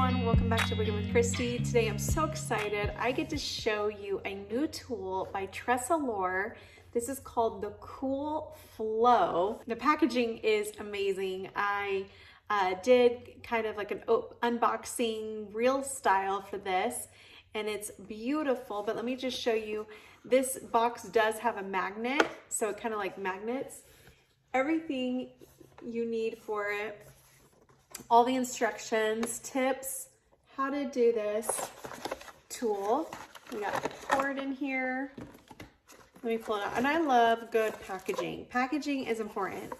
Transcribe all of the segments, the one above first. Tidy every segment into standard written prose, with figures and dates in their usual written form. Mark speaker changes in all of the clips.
Speaker 1: everyone, welcome back to Wigging with Christy. Today I'm so excited. I get to show you a new tool by Tressallure. This is called the Cool Flow. The packaging is amazing. I did kind of like an unboxing reel style for this, and it's beautiful, but let me just show you. This box does have a magnet, so it kind of like magnets everything you need for it. All the instructions, tips, how to do this tool. We got the cord in here. Let me pull it out. And I love good packaging. Packaging is important.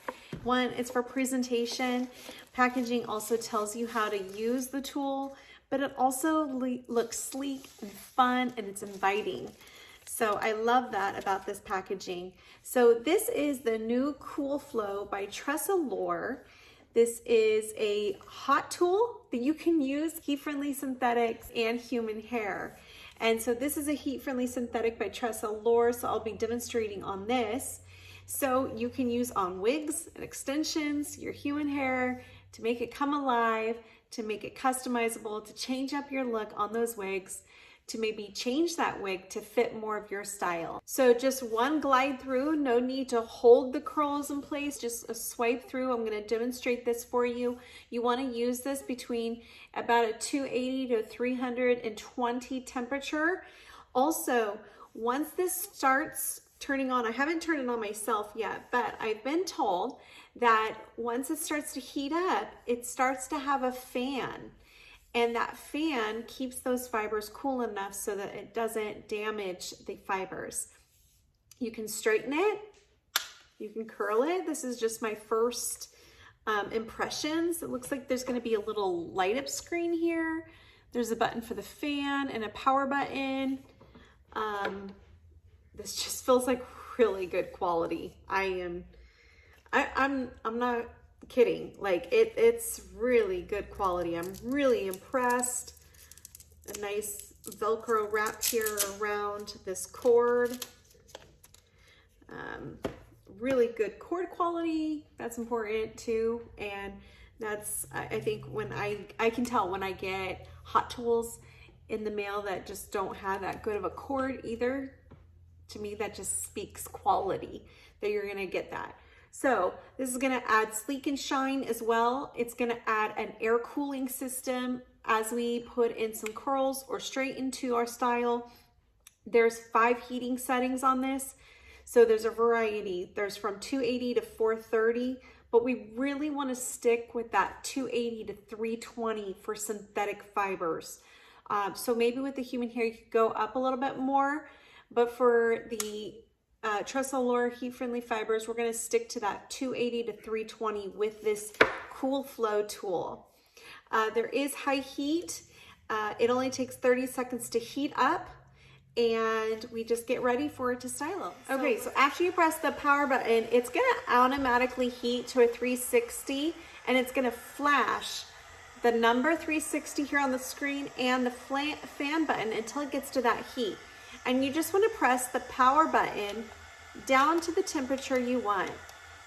Speaker 1: One, it's for presentation. Packaging also tells you how to use the tool, but it also looks sleek and fun, and it's inviting. So I love that about this packaging. So this is the new Cool Flow by Tressallure. This is a hot tool that you can use heat-friendly synthetics and human hair. And so this is a heat-friendly synthetic by Tressallure, so I'll be demonstrating on this. So you can use on wigs and extensions, your human hair, to make it come alive, to make it customizable, to change up your look on those wigs, to maybe change that wig to fit more of your style. So just one glide through, no need to hold the curls in place, just a swipe through. I'm gonna demonstrate this for you. You wanna use this between about a 280 to 320 temperature. Also, once this starts turning on, I haven't turned it on myself yet, but I've been told that once it starts to heat up, it starts to have a fan. And that fan keeps those fibers cool enough so that it doesn't damage the fibers. You can straighten it, you can curl it. This is just my first impressions. It looks like there's gonna be a little light up screen here. There's a button for the fan and a power button. This just feels like really good quality. I'm not kidding, like it's really good quality. I'm really impressed. A nice Velcro wrap here around this cord. Really good cord quality, that's important too. And that's, I think when I can tell when I get hot tools in the mail that just don't have that good of a cord either. To me, that just speaks quality, that you're gonna get that. So this is gonna add sleek and shine as well. It's gonna add an air cooling system as we put in some curls or straight into our style. There's 5 heating settings on this. So there's a variety. There's from 280 to 430, but we really wanna stick with that 280 to 320 for synthetic fibers. So maybe with the human hair, you could go up a little bit more, but for the Tressallure heat-friendly fibers, we're going to stick to that 280 to 320 with this Cool Flow tool. There is high heat. It only takes 30 seconds to heat up, and we just get ready for it to style. Okay, so after you press the power button, it's going to automatically heat to a 360, and it's going to flash the number 360 here on the screen and the fan button until it gets to that heat. And you just want to press the power button down to the temperature you want.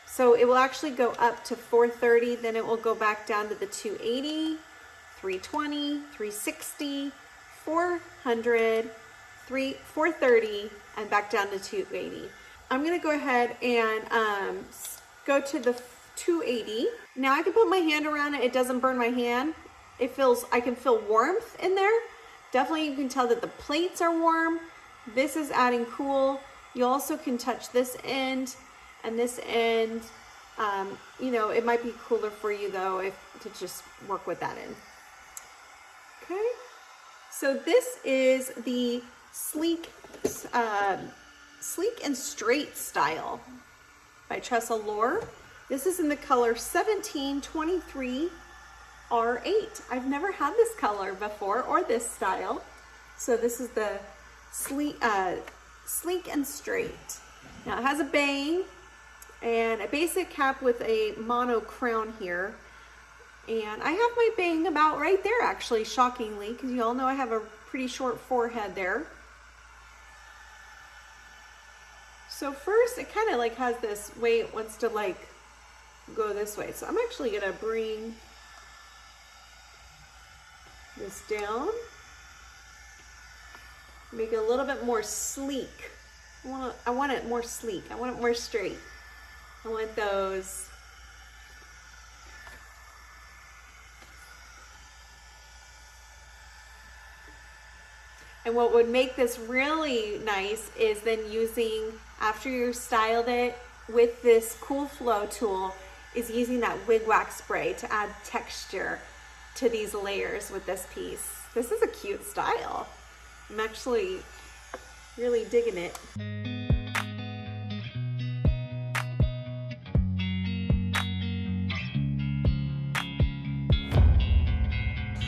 Speaker 1: So it will actually go up to 430, then it will go back down to the 280, 320, 360, 400, 430, and back down to 280. I'm gonna go ahead and go to the 280. Now I can put my hand around it, it doesn't burn my hand. I can feel warmth in there. Definitely you can tell that the plates are warm. This is adding cool. You also can touch this end and this end. You know, it might be cooler for you though to just work with that in. Okay, so this is the Sleek and Straight style by Tressallure. This is in the color 1723 R8. I've never had this color before or this style. So this is the Sleek and Straight. Now it has a bang and a basic cap with a mono crown here. And I have my bang about right there actually, shockingly, because you all know I have a pretty short forehead there. So first it kind of like has this way it wants to like go this way. So I'm actually gonna bring this down. Make it a little bit more sleek. I want it more sleek. I want it more straight. I want those. And what would make this really nice is then using, after you styled it with this Cool Flow tool, is using that wig wax spray to add texture to these layers with this piece. This is a cute style. I'm actually really digging it.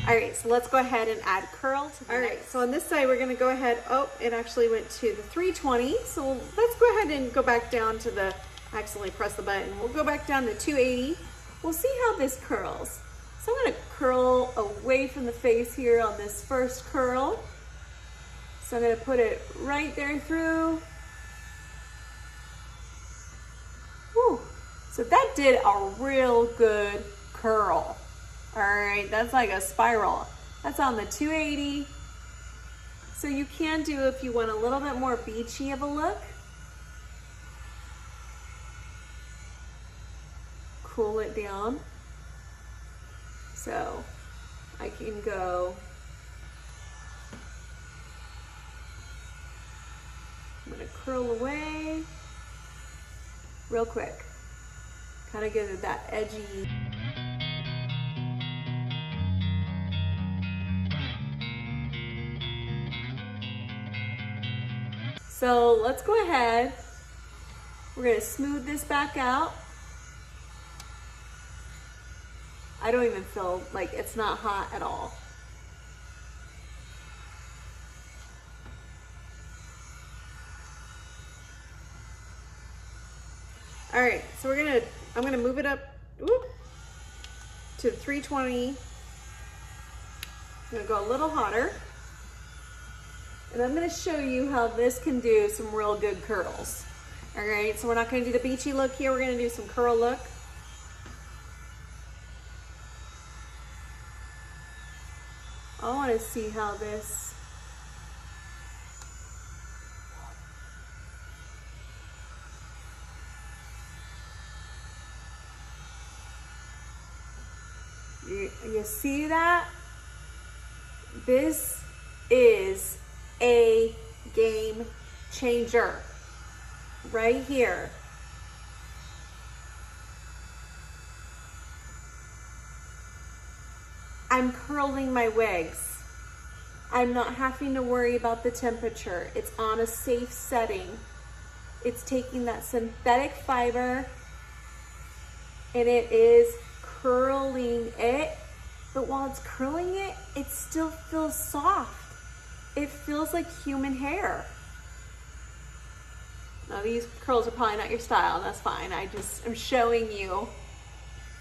Speaker 1: All right, so let's go ahead and add curl to the All right, so on this side, we're gonna go ahead, oh, it actually went to the 320. So let's go ahead and go back down to the, I accidentally pressed the button. We'll go back down to 280. We'll see how this curls. So I'm gonna curl away from the face here on this first curl. So I'm gonna put it right there through. Whew. So that did a real good curl. All right, that's like a spiral. That's on the 280. So you can do, if you want a little bit more beachy of a look, cool it down. So I can go, I'm gonna curl away real quick. Kind of give it that edgy. So let's go ahead. We're gonna smooth this back out. I don't even feel like it's not hot at all. All right, so I'm gonna move it up to 320. I'm gonna go a little hotter. And I'm gonna show you how this can do some real good curls. All right, so we're not gonna do the beachy look here, we're gonna do some curl look. I wanna see how this, you see that? This is a game changer right here. I'm curling my wigs. I'm not having to worry about the temperature. It's on a safe setting. It's taking that synthetic fiber and it is curling it, but while it's curling it, it still feels soft. It feels like human hair. Now these curls are probably not your style, and that's fine. I just am showing you,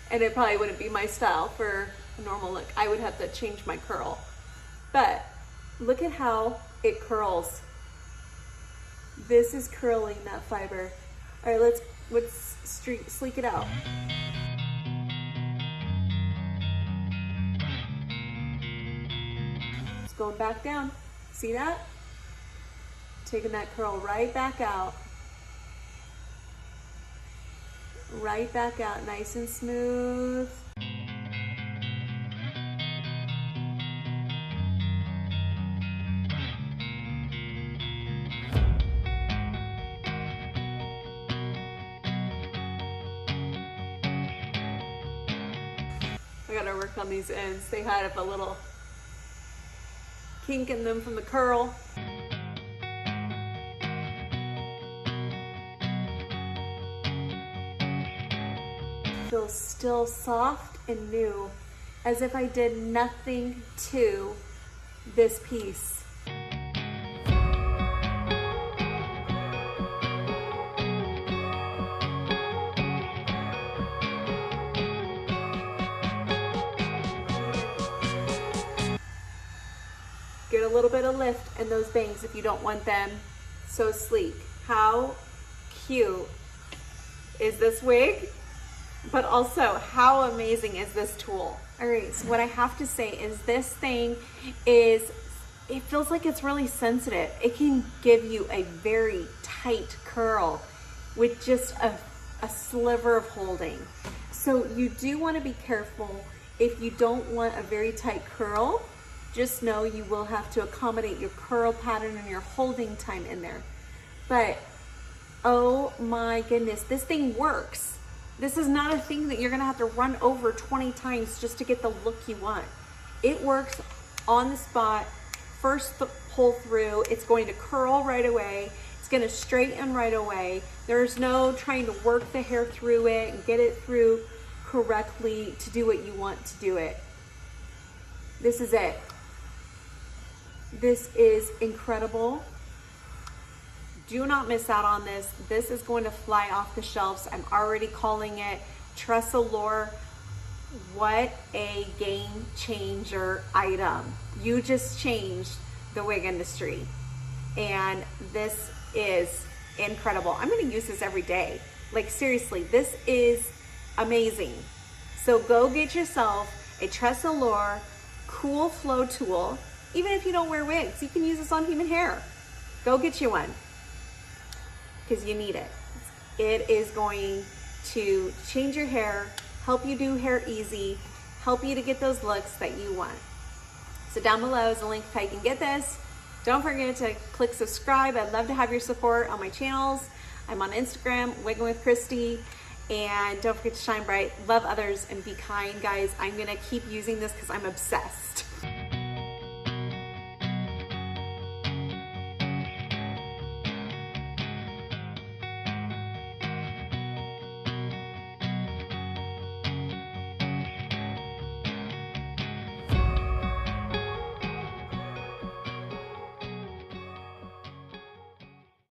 Speaker 1: and it probably wouldn't be my style for a normal look. I would have to change my curl. But look at how it curls. This is curling that fiber. All right, let's sleek it out. It's going back down. See that? Taking that curl right back out. Right back out, nice and smooth. I gotta work on these ends. They have a little kink in them from the curl. Feels still soft and new, as if I did nothing to this piece. Get a little bit of lift in those bangs if you don't want them so sleek. How cute is this wig? But also, how amazing is this tool? All right, so what I have to say is this thing is, it feels like it's really sensitive. It can give you a very tight curl with just a sliver of holding. So you do want to be careful. If you don't want a very tight curl, just know you will have to accommodate your curl pattern and your holding time in there. But oh my goodness, this thing works. This is not a thing that you're gonna have to run over 20 times just to get the look you want. It works on the spot. First pull through, it's going to curl right away. It's gonna straighten right away. There's no trying to work the hair through it and get it through correctly to do what you want to do it. This is it. This is incredible. Do not miss out on this. This is going to fly off the shelves. I'm already calling it Tressallure. What a game changer item. You just changed the wig industry. And this is incredible. I'm gonna use this every day. Like seriously, this is amazing. So go get yourself a Tressallure Cool Flow tool. Even if you don't wear wigs, you can use this on human hair. Go get you one, because you need it. It is going to change your hair, help you do hair easy, help you to get those looks that you want. So down below is a link how you can get this. Don't forget to click subscribe. I'd love to have your support on my channels. I'm on Instagram, Wigging with Christy. And don't forget to shine bright, love others, and be kind, guys. I'm gonna keep using this because I'm obsessed.